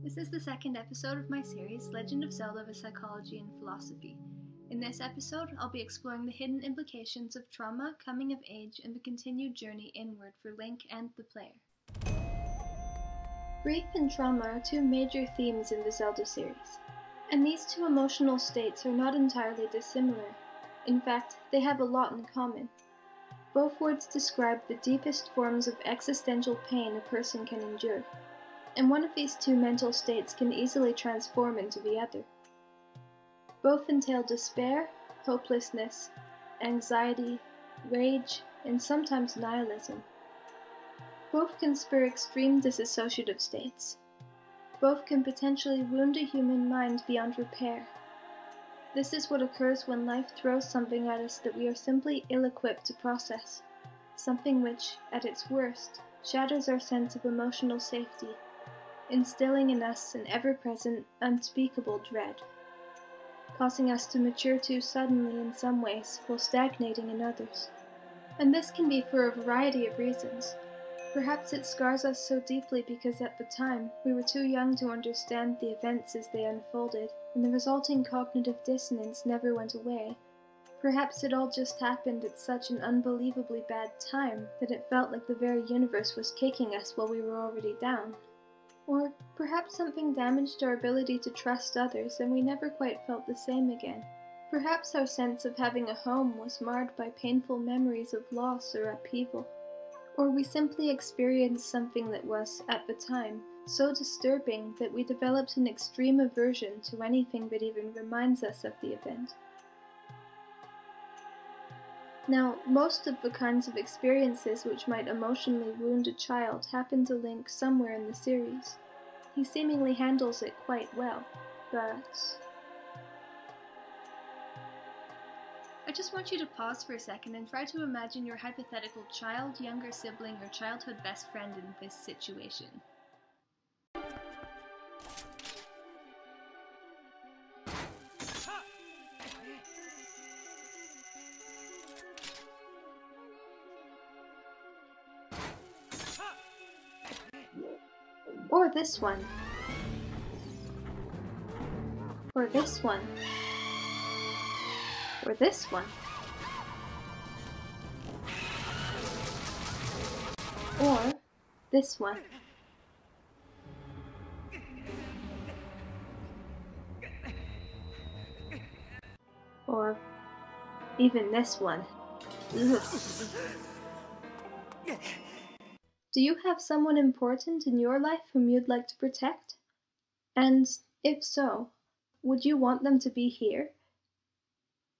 This is the second episode of my series, Legend of Zelda with Psychology and Philosophy. In this episode, I'll be exploring the hidden implications of trauma, coming of age, and the continued journey inward for Link and the player. Grief and trauma are two major themes in the Zelda series, and these two emotional states are not entirely dissimilar. In fact, they have a lot in common. Both words describe the deepest forms of existential pain a person can endure, and one of these two mental states can easily transform into the other. Both entail despair, hopelessness, anxiety, rage, and sometimes nihilism. Both can spur extreme dissociative states. Both can potentially wound a human mind beyond repair. This is what occurs when life throws something at us that we are simply ill-equipped to process, something which, at its worst, shatters our sense of emotional safety, instilling in us an ever-present, unspeakable dread, causing us to mature too suddenly in some ways while stagnating in others. And this can be for a variety of reasons. Perhaps it scars us so deeply because at the time we were too young to understand the events as they unfolded, and the resulting cognitive dissonance never went away. Perhaps it all just happened at such an unbelievably bad time that it felt like the very universe was kicking us while we were already down. Or perhaps something damaged our ability to trust others and we never quite felt the same again. Perhaps our sense of having a home was marred by painful memories of loss or upheaval. Or we simply experienced something that was, at the time, so disturbing that we developed an extreme aversion to anything that even reminds us of the event. Now, most of the kinds of experiences which might emotionally wound a child happen to Link somewhere in the series. He seemingly handles it quite well, but I just want you to pause for a second and try to imagine your hypothetical child, younger sibling, or childhood best friend in this situation. Or this one. Or this one. Or this one. Or this one. Or even this one. Do you have someone important in your life whom you'd like to protect? And if so, would you want them to be here?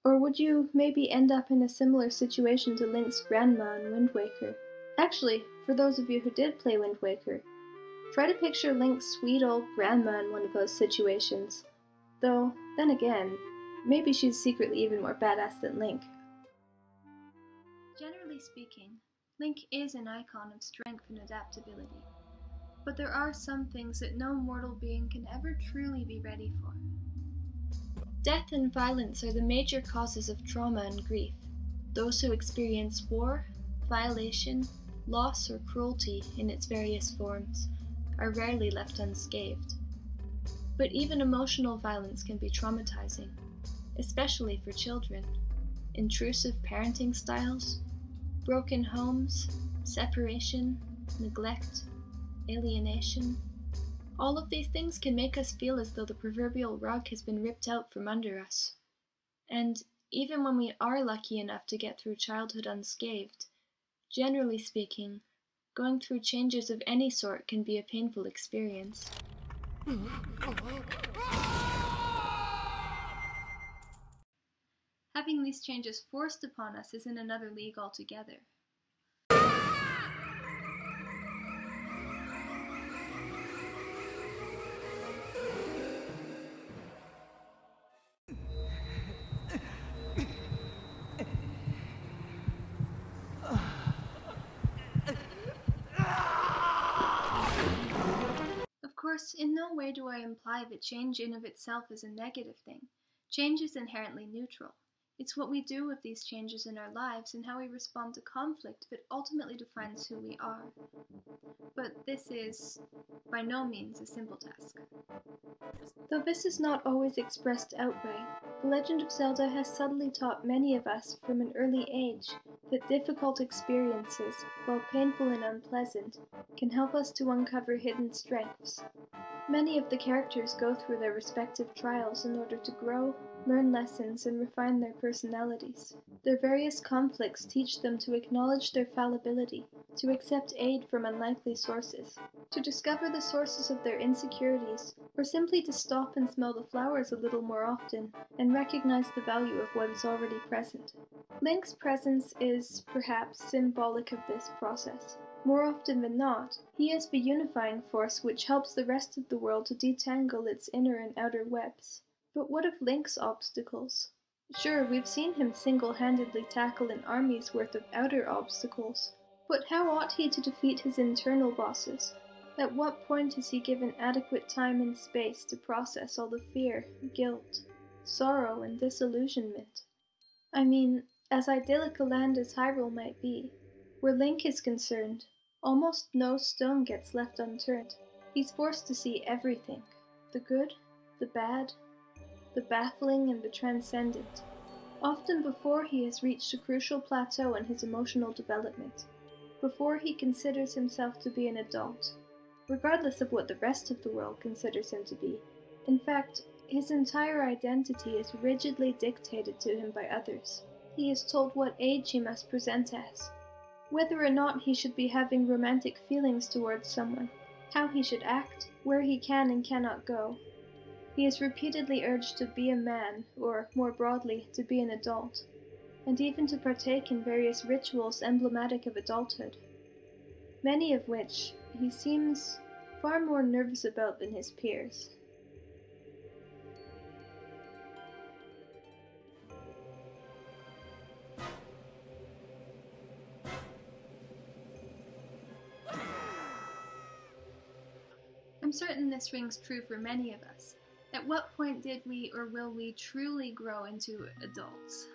Or would you maybe end up in a similar situation to Link's grandma in Wind Waker? Actually, for those of you who did play Wind Waker, try to picture Link's sweet old grandma in one of those situations. Though, then again, maybe she's secretly even more badass than Link. Generally speaking, Link is an icon of strength and adaptability. But there are some things that no mortal being can ever truly be ready for. Death and violence are the major causes of trauma and grief. Those who experience war, violation, loss, or cruelty in its various forms are rarely left unscathed. But even emotional violence can be traumatizing, especially for children. Intrusive parenting styles, broken homes, separation, neglect, alienation. All of these things can make us feel as though the proverbial rug has been ripped out from under us. And even when we are lucky enough to get through childhood unscathed, generally speaking, going through changes of any sort can be a painful experience. Having these changes forced upon us is in another league altogether. Of course, in no way do I imply that change in of itself is a negative thing. Change is inherently neutral. It's what we do with these changes in our lives and how we respond to conflict that ultimately defines who we are. but this is by no means a simple task. Though this is not always expressed outright, The Legend of Zelda has subtly taught many of us from an early age that difficult experiences, while painful and unpleasant, can help us to uncover hidden strengths. Many of the characters go through their respective trials in order to grow, learn lessons, and refine their personalities. Their various conflicts teach them to acknowledge their fallibility, to accept aid from unlikely sources, to discover the sources of their insecurities, or simply to stop and smell the flowers a little more often and recognize the value of what is already present. Link's presence is, perhaps, symbolic of this process. More often than not, he is the unifying force which helps the rest of the world to detangle its inner and outer webs. But what of Link's obstacles? Sure, we've seen him single-handedly tackle an army's worth of outer obstacles, but how ought he to defeat his internal bosses? At what point is he given adequate time and space to process all the fear, guilt, sorrow, and disillusionment? I mean, as idyllic a land as Hyrule might be, where Link is concerned, almost no stone gets left unturned. He's forced to see everything, the good, the bad, the baffling, and the transcendent, often before he has reached a crucial plateau in his emotional development, before he considers himself to be an adult, regardless of what the rest of the world considers him to be. In fact, his entire identity is rigidly dictated to him by others. He is told what age he must present as, whether or not he should be having romantic feelings towards someone, how he should act, where he can and cannot go. He is repeatedly urged to be a man, or, more broadly, to be an adult, and even to partake in various rituals emblematic of adulthood, many of which he seems far more nervous about than his peers. I'm certain this rings true for many of us. At what point did we or will we truly grow into adults?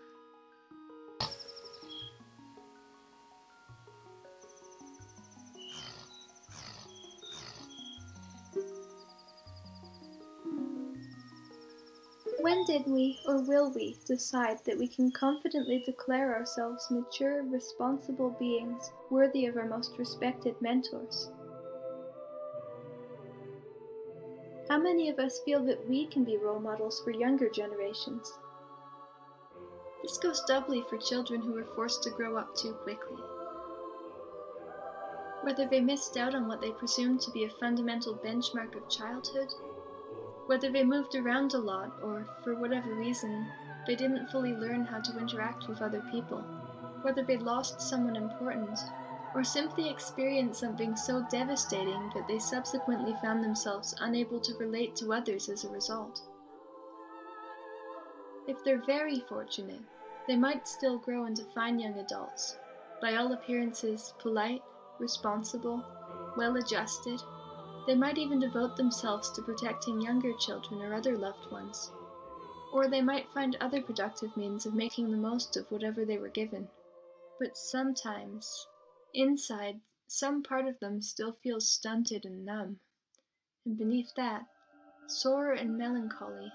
When did we or will we decide that we can confidently declare ourselves mature, responsible beings worthy of our most respected mentors? How many of us feel that we can be role models for younger generations? This goes doubly for children who were forced to grow up too quickly. Whether they missed out on what they presumed to be a fundamental benchmark of childhood, whether they moved around a lot, or, for whatever reason, they didn't fully learn how to interact with other people, whether they lost someone important, or simply experienced something so devastating that they subsequently found themselves unable to relate to others as a result. If they're very fortunate, they might still grow into fine young adults, by all appearances polite, responsible, well-adjusted. They might even devote themselves to protecting younger children or other loved ones. Or they might find other productive means of making the most of whatever they were given. But sometimes, inside, some part of them still feels stunted and numb. And beneath that, sore and melancholy,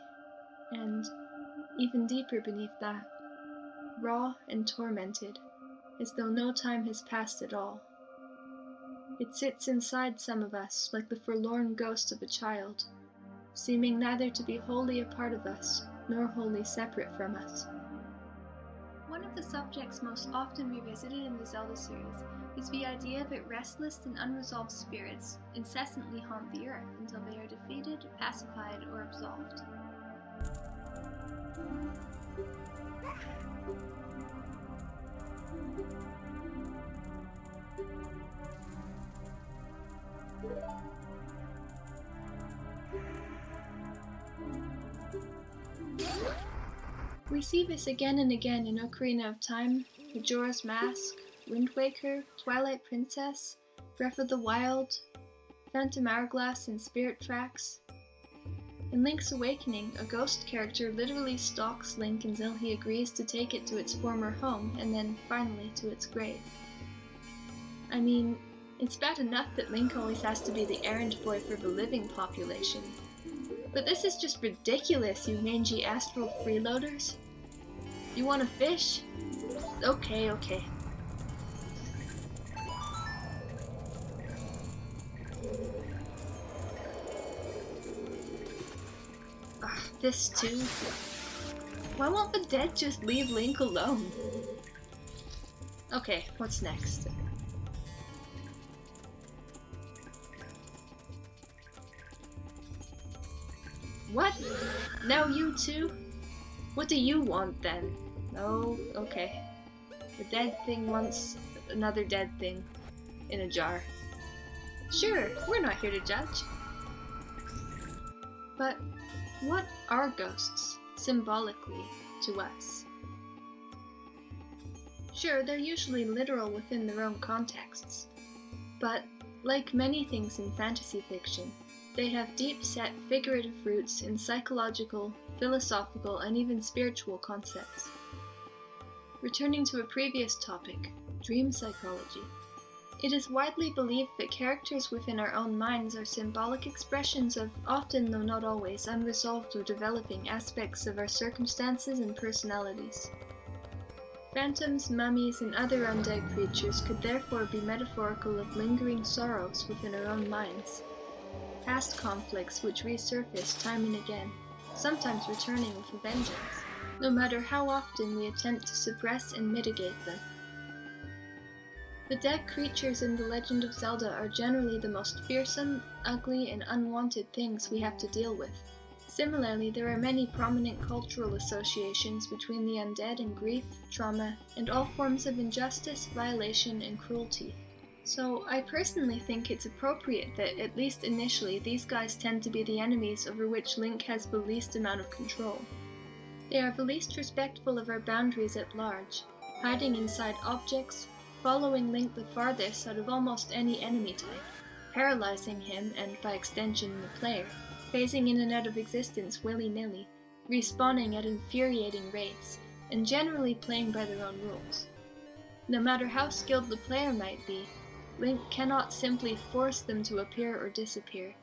and, even deeper beneath that, raw and tormented, as though no time has passed at all. It sits inside some of us like the forlorn ghost of a child, seeming neither to be wholly a part of us, nor wholly separate from us. One of the subjects most often revisited in the Zelda series is the idea that restless and unresolved spirits incessantly haunt the earth until they are defeated, pacified, or absolved. We see this again and again in Ocarina of Time, Majora's Mask, Wind Waker, Twilight Princess, Breath of the Wild, Phantom Hourglass, and Spirit Tracks. In Link's Awakening, a ghost character literally stalks Link until he agrees to take it to its former home, and then, finally, to its grave. I mean, It's bad enough that Link always has to be the errand boy for the living population. But this is just ridiculous, you mangy astral freeloaders. You want to fish? Okay. This too. Why won't the dead just leave Link alone? Okay, what's next? What? Now you too? What do you want then? Oh, okay. The dead thing wants another dead thing in a jar. Sure, we're not here to judge. But what are ghosts, symbolically, to us? Sure, they're usually literal within their own contexts. But, like many things in fantasy fiction, they have deep-set figurative roots in psychological, philosophical, and even spiritual concepts. Returning to a previous topic, dream psychology, it is widely believed that characters within our own minds are symbolic expressions of, often though not always, unresolved or developing aspects of our circumstances and personalities. Phantoms, mummies, and other undead creatures could therefore be metaphorical of lingering sorrows within our own minds. Past conflicts which resurface time and again, sometimes returning with a vengeance, no matter how often we attempt to suppress and mitigate them. The dead creatures in The Legend of Zelda are generally the most fearsome, ugly, and unwanted things we have to deal with. Similarly, there are many prominent cultural associations between the undead and grief, trauma, and all forms of injustice, violation, and cruelty. So, I personally think it's appropriate that, at least initially, these guys tend to be the enemies over which Link has the least amount of control. They are the least respectful of our boundaries at large, hiding inside objects, following Link the farthest out of almost any enemy type, paralyzing him and, by extension, the player, phasing in and out of existence willy-nilly, respawning at infuriating rates, and generally playing by their own rules. No matter how skilled the player might be, Link cannot simply force them to appear or disappear.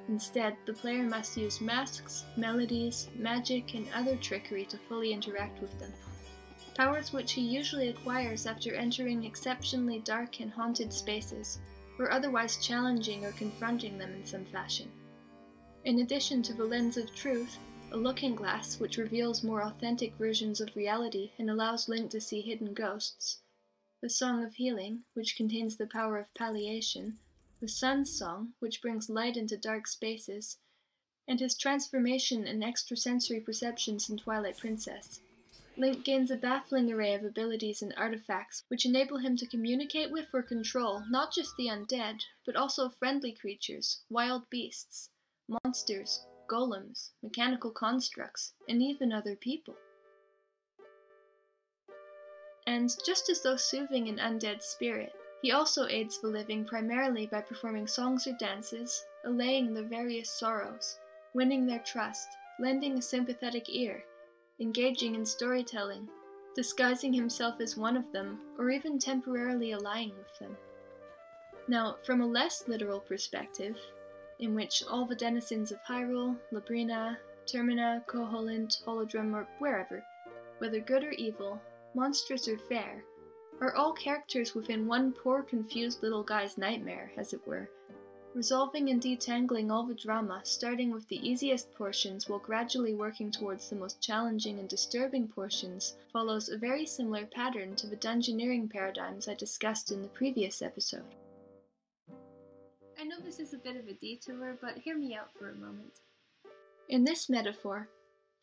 Instead, the player must use masks, melodies, magic, and other trickery to fully interact with them. Powers which he usually acquires after entering exceptionally dark and haunted spaces, or otherwise challenging or confronting them in some fashion. In addition to the lens of truth, a looking glass which reveals more authentic versions of reality and allows Link to see hidden ghosts, the Song of Healing, which contains the power of palliation, the Sun's Song, which brings light into dark spaces, and his transformation and extrasensory perceptions in Twilight Princess. Link gains a baffling array of abilities and artifacts which enable him to communicate with or control not just the undead, but also friendly creatures, wild beasts, monsters, golems, mechanical constructs, and even other people. And just as though soothing an undead spirit, he also aids the living primarily by performing songs or dances, allaying their various sorrows, winning their trust, lending a sympathetic ear, engaging in storytelling, disguising himself as one of them, or even temporarily allying with them. Now, from a less literal perspective, in which all the denizens of Hyrule, Labrina, Termina, Koholint, Holodrum, or wherever, whether good or evil, monstrous or fair, are all characters within one poor confused little guy's nightmare, as it were, resolving and detangling all the drama, starting with the easiest portions while gradually working towards the most challenging and disturbing portions, follows a very similar pattern to the dungeoneering paradigms I discussed in the previous episode. I know this is a bit of a detour, but hear me out for a moment. In this metaphor,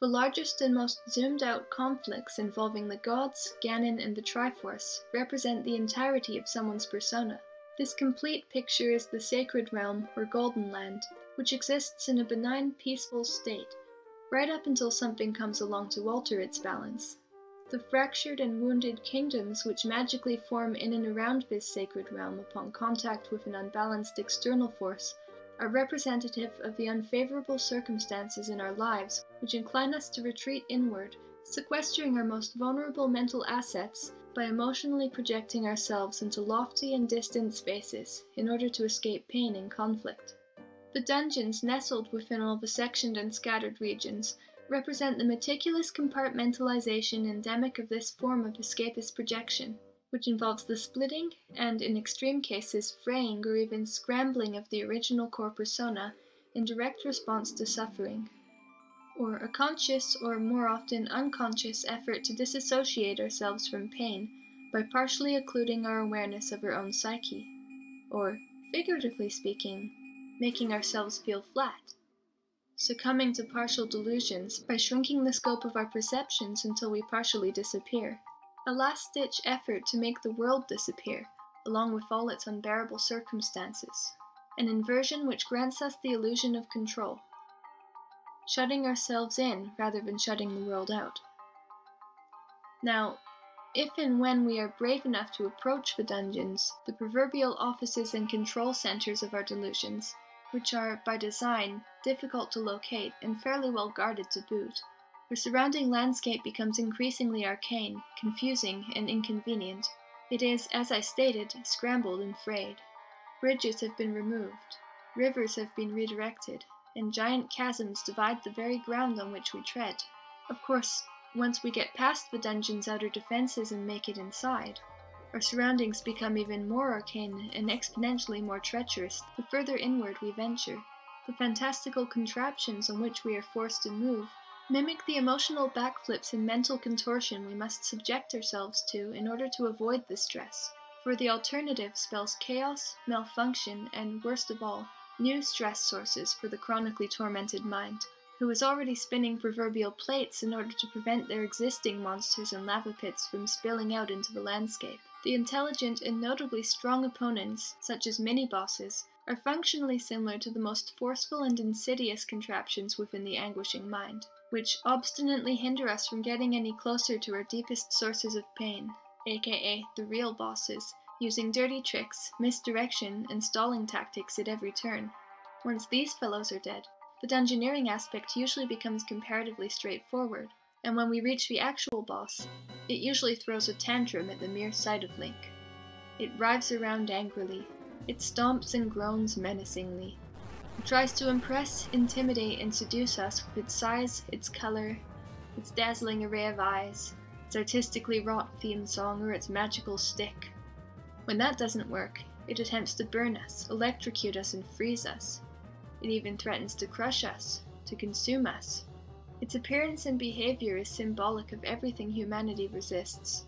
the largest and most zoomed-out conflicts involving the gods, Ganon, and the Triforce represent the entirety of someone's persona. This complete picture is the Sacred Realm, or Golden Land, which exists in a benign, peaceful state, right up until something comes along to alter its balance. The fractured and wounded kingdoms which magically form in and around this Sacred Realm upon contact with an unbalanced external force are representative of the unfavorable circumstances in our lives which incline us to retreat inward, sequestering our most vulnerable mental assets by emotionally projecting ourselves into lofty and distant spaces in order to escape pain and conflict. The dungeons nestled within all the sectioned and scattered regions represent the meticulous compartmentalization endemic of this form of escapist projection, which involves the splitting and, in extreme cases, fraying or even scrambling of the original core persona in direct response to suffering, or a conscious or more often unconscious effort to disassociate ourselves from pain by partially occluding our awareness of our own psyche, or, figuratively speaking, making ourselves feel flat, succumbing to partial delusions by shrinking the scope of our perceptions until we partially disappear, a last-ditch effort to make the world disappear, along with all its unbearable circumstances, an inversion which grants us the illusion of control, shutting ourselves in rather than shutting the world out. Now, if and when we are brave enough to approach the dungeons, the proverbial offices and control centers of our delusions, which are, by design, difficult to locate and fairly well guarded to boot, the surrounding landscape becomes increasingly arcane, confusing, and inconvenient. It is, as I stated, scrambled and frayed. Bridges have been removed, rivers have been redirected, and giant chasms divide the very ground on which we tread. Of course, once we get past the dungeon's outer defenses and make it inside, our surroundings become even more arcane and exponentially more treacherous the further inward we venture. The fantastical contraptions on which we are forced to move mimic the emotional backflips and mental contortion we must subject ourselves to in order to avoid the stress, for the alternative spells chaos, malfunction, and, worst of all, new stress sources for the chronically tormented mind, who is already spinning proverbial plates in order to prevent their existing monsters and lava pits from spilling out into the landscape. The intelligent and notably strong opponents, such as mini-bosses, are functionally similar to the most forceful and insidious contraptions within the anguishing mind, which obstinately hinder us from getting any closer to our deepest sources of pain, aka the real bosses, using dirty tricks, misdirection, and stalling tactics at every turn. Once these fellows are dead, the dungeoneering aspect usually becomes comparatively straightforward, and when we reach the actual boss, it usually throws a tantrum at the mere sight of Link. It writhes around angrily, it stomps and groans menacingly. It tries to impress, intimidate, and seduce us with its size, its color, its dazzling array of eyes, its artistically wrought theme song, or its magical stick. When that doesn't work, it attempts to burn us, electrocute us, and freeze us. It even threatens to crush us, to consume us. Its appearance and behavior is symbolic of everything humanity resists,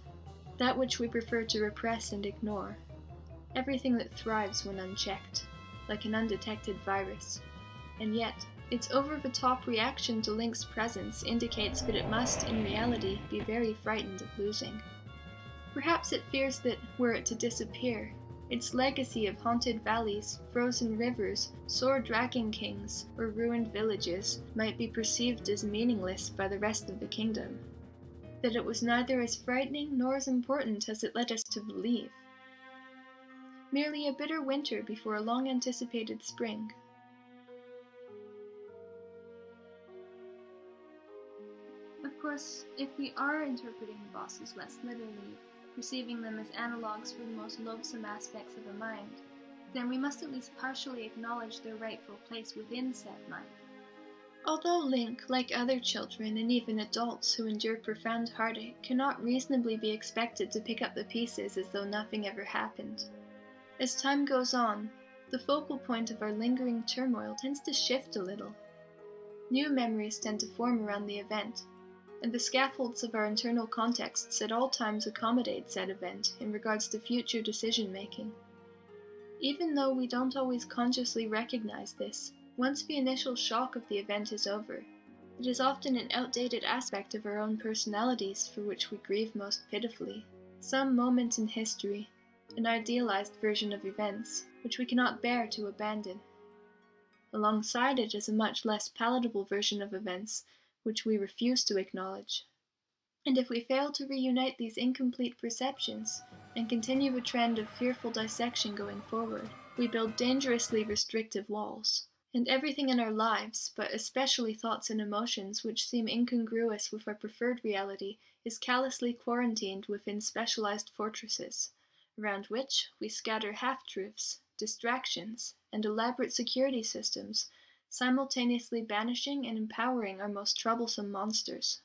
that which we prefer to repress and ignore, everything that thrives when unchecked, like an undetected virus. And yet, its over-the-top reaction to Link's presence indicates that it must, in reality, be very frightened of losing. Perhaps it fears that, were it to disappear, its legacy of haunted valleys, frozen rivers, sore dragon kings, or ruined villages might be perceived as meaningless by the rest of the kingdom. That it was neither as frightening nor as important as it led us to believe. Merely a bitter winter before a long-anticipated spring. Of course, if we are interpreting the bosses less literally, perceiving them as analogues for the most loathsome aspects of a mind, then we must at least partially acknowledge their rightful place within said mind. Although Link, like other children and even adults who endure profound heartache, cannot reasonably be expected to pick up the pieces as though nothing ever happened. As time goes on, the focal point of our lingering turmoil tends to shift a little. New memories tend to form around the event, and the scaffolds of our internal contexts at all times accommodate said event in regards to future decision-making. Even though we don't always consciously recognize this, once the initial shock of the event is over, it is often an outdated aspect of our own personalities for which we grieve most pitifully. Some moment in history, an idealized version of events, which we cannot bear to abandon. Alongside it is a much less palatable version of events, which we refuse to acknowledge. And if we fail to reunite these incomplete perceptions, and continue a trend of fearful dissection going forward, we build dangerously restrictive walls, And everything in our lives, but especially thoughts and emotions which seem incongruous with our preferred reality, is callously quarantined within specialized fortresses, around which we scatter half-truths, distractions, and elaborate security systems, simultaneously banishing and empowering our most troublesome monsters.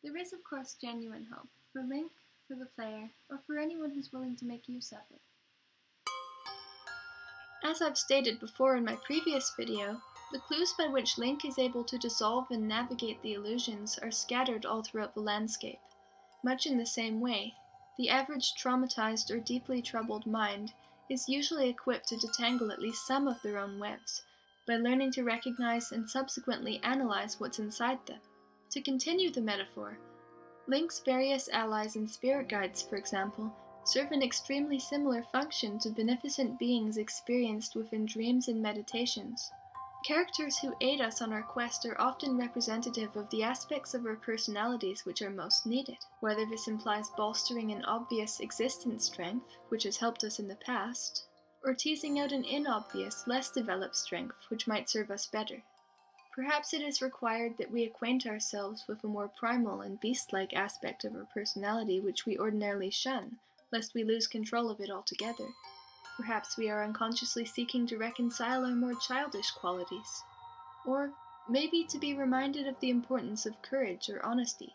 There is, of course, genuine hope, for Link, for the player, or for anyone who's willing to make use of it. As I've stated before in my previous video, the clues by which Link is able to dissolve and navigate the illusions are scattered all throughout the landscape. Much in the same way, the average traumatized or deeply troubled mind is usually equipped to detangle at least some of their own webs, by learning to recognize and subsequently analyze what's inside them. To continue the metaphor, Link's various allies and spirit guides, for example, serve an extremely similar function to beneficent beings experienced within dreams and meditations. Characters who aid us on our quest are often representative of the aspects of our personalities which are most needed, whether this implies bolstering an obvious existence strength, which has helped us in the past, or teasing out an inobvious, less developed strength which might serve us better. Perhaps it is required that we acquaint ourselves with a more primal and beast-like aspect of our personality which we ordinarily shun, lest we lose control of it altogether. Perhaps we are unconsciously seeking to reconcile our more childish qualities. Or maybe to be reminded of the importance of courage or honesty.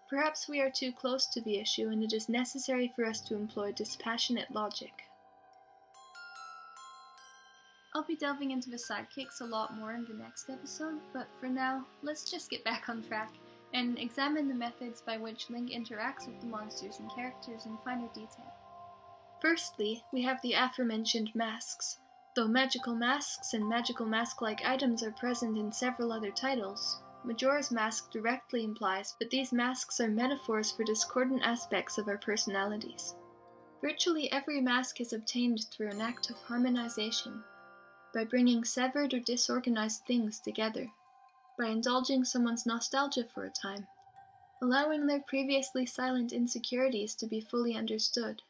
Perhaps we are too close to the issue and it is necessary for us to employ dispassionate logic. I'll be delving into the sidekicks a lot more in the next episode, but for now, let's just get back on track and examine the methods by which Link interacts with the monsters and characters in finer detail. Firstly, we have the aforementioned masks. Though magical masks and magical mask-like items are present in several other titles, Majora's Mask directly implies that these masks are metaphors for discordant aspects of our personalities. Virtually every mask is obtained through an act of harmonization, by bringing severed or disorganized things together, by indulging someone's nostalgia for a time, allowing their previously silent insecurities to be fully understood,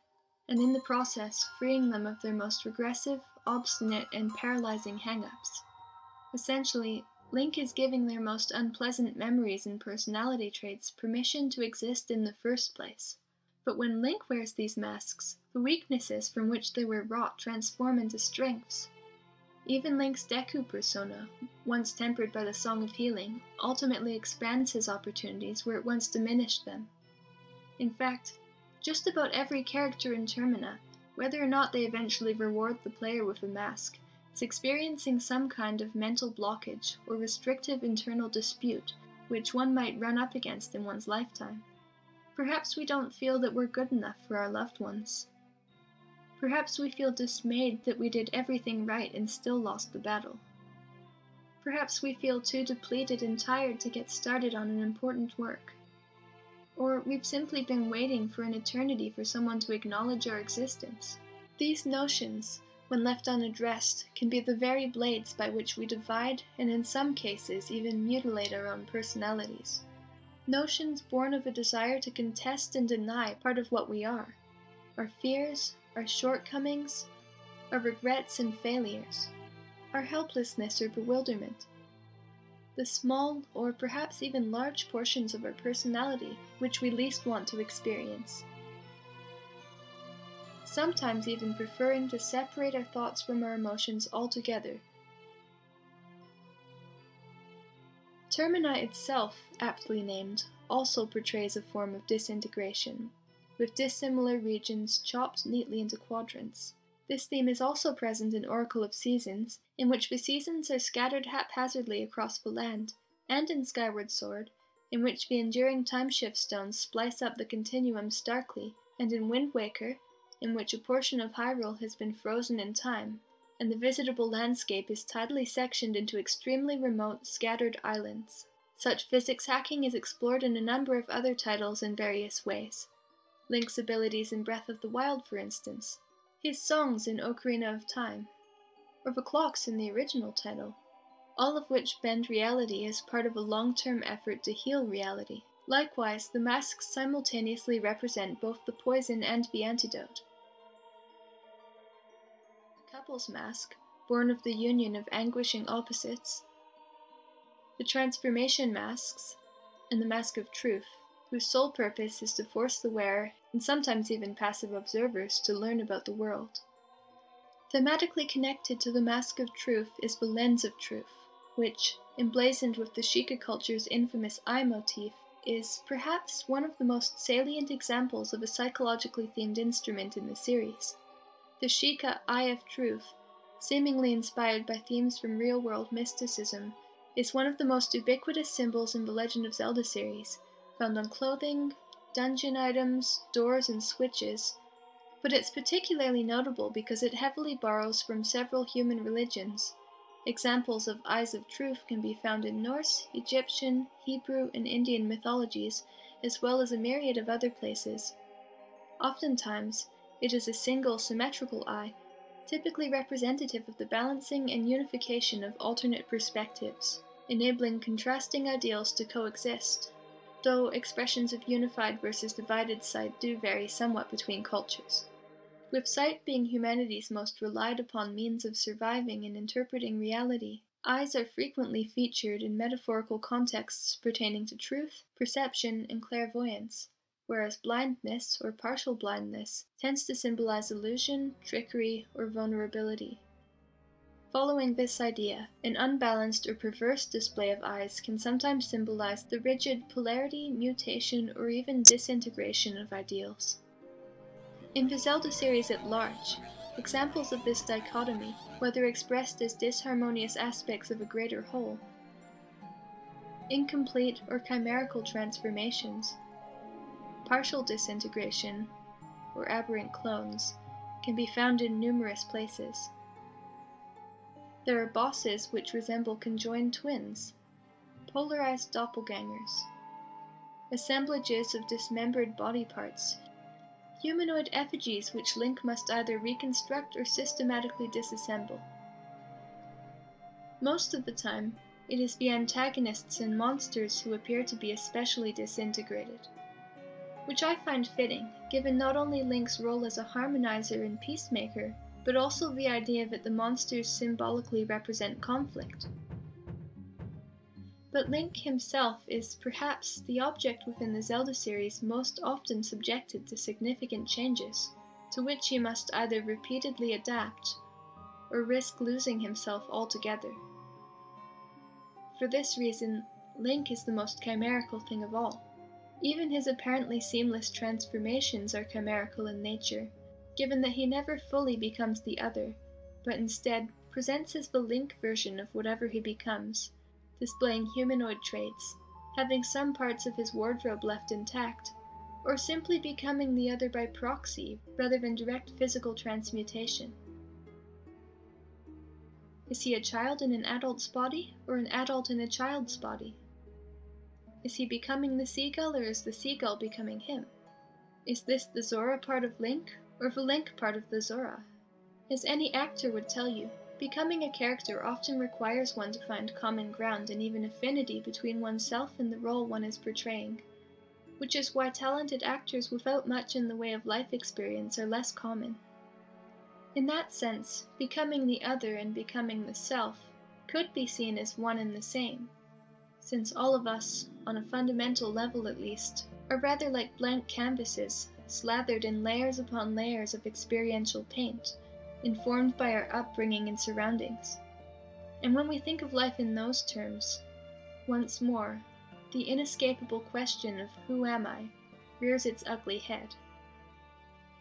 and in the process freeing them of their most regressive, obstinate, and paralyzing hang-ups. Essentially, Link is giving their most unpleasant memories and personality traits permission to exist in the first place. But when Link wears these masks, the weaknesses from which they were wrought transform into strengths. Even Link's Deku persona, once tempered by the Song of Healing, ultimately expands his opportunities where it once diminished them. In fact, just about every character in Termina, whether or not they eventually reward the player with a mask, is experiencing some kind of mental blockage or restrictive internal dispute which one might run up against in one's lifetime. Perhaps we don't feel that we're good enough for our loved ones. Perhaps we feel dismayed that we did everything right and still lost the battle. Perhaps we feel too depleted and tired to get started on an important work. Or we've simply been waiting for an eternity for someone to acknowledge our existence. These notions, when left unaddressed, can be the very blades by which we divide and in some cases even mutilate our own personalities. Notions born of a desire to contest and deny part of what we are, our fears, our shortcomings, our regrets and failures, our helplessness or bewilderment, the small or perhaps even large portions of our personality which we least want to experience. Sometimes even preferring to separate our thoughts from our emotions altogether. Termina itself, aptly named, also portrays a form of disintegration, with dissimilar regions chopped neatly into quadrants. This theme is also present in Oracle of Seasons, in which the seasons are scattered haphazardly across the land, and in Skyward Sword, in which the enduring time-shift stones splice up the continuum starkly, and in Wind Waker, in which a portion of Hyrule has been frozen in time, and the visitable landscape is tidally sectioned into extremely remote, scattered islands. Such physics hacking is explored in a number of other titles in various ways. Link's abilities in Breath of the Wild, for instance, his songs in Ocarina of Time, or the clocks in the original title, all of which bend reality as part of a long-term effort to heal reality. Likewise, the masks simultaneously represent both the poison and the antidote. A couple's mask, born of the union of anguishing opposites, the transformation masks, and the mask of truth, whose sole purpose is to force the wearer, and sometimes even passive observers, to learn about the world. Thematically connected to the mask of truth is the lens of truth, which, emblazoned with the Sheikah culture's infamous eye motif, is perhaps one of the most salient examples of a psychologically themed instrument in the series. The Sheikah Eye of Truth, seemingly inspired by themes from real-world mysticism, is one of the most ubiquitous symbols in the Legend of Zelda series, found on clothing, dungeon items, doors, and switches, but it's particularly notable because it heavily borrows from several human religions. Examples of Eyes of Truth can be found in Norse, Egyptian, Hebrew, and Indian mythologies, as well as a myriad of other places. Oftentimes, it is a single symmetrical eye, typically representative of the balancing and unification of alternate perspectives, enabling contrasting ideals to coexist, though expressions of unified versus divided sight do vary somewhat between cultures. With sight being humanity's most relied upon means of surviving and interpreting reality, eyes are frequently featured in metaphorical contexts pertaining to truth, perception, and clairvoyance, whereas blindness or partial blindness tends to symbolize illusion, trickery, or vulnerability. Following this idea, an unbalanced or perverse display of eyes can sometimes symbolize the rigid polarity, mutation, or even disintegration of ideals. In the Zelda series at large, examples of this dichotomy, whether expressed as disharmonious aspects of a greater whole, incomplete or chimerical transformations, partial disintegration, or aberrant clones, can be found in numerous places. There are bosses which resemble conjoined twins, polarized doppelgangers, assemblages of dismembered body parts, humanoid effigies which Link must either reconstruct or systematically disassemble. Most of the time, it is the antagonists and monsters who appear to be especially disintegrated, which I find fitting, given not only Link's role as a harmonizer and peacemaker, but also the idea that the monsters symbolically represent conflict. But Link himself is perhaps the object within the Zelda series most often subjected to significant changes, to which he must either repeatedly adapt, or risk losing himself altogether. For this reason, Link is the most chimerical thing of all. Even his apparently seamless transformations are chimerical in nature, given that he never fully becomes the other, but instead presents as the Link version of whatever he becomes, displaying humanoid traits, having some parts of his wardrobe left intact, or simply becoming the other by proxy rather than direct physical transmutation. Is he a child in an adult's body, or an adult in a child's body? Is he becoming the seagull, or is the seagull becoming him? Is this the Zora part of Link, or the Link part of the Zora? As any actor would tell you, becoming a character often requires one to find common ground and even affinity between oneself and the role one is portraying, which is why talented actors without much in the way of life experience are less common. In that sense, becoming the other and becoming the self could be seen as one and the same, since all of us, on a fundamental level at least, are rather like blank canvases, slathered in layers upon layers of experiential paint, informed by our upbringing and surroundings. And when we think of life in those terms, once more, the inescapable question of who am I rears its ugly head.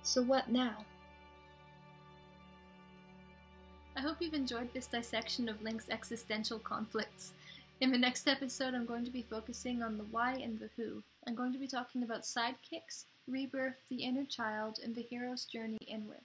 So what now? I hope you've enjoyed this dissection of Link's existential conflicts. In the next episode, I'm going to be focusing on the why and the who. I'm going to be talking about sidekicks, rebirth, the inner child, and the hero's journey inward.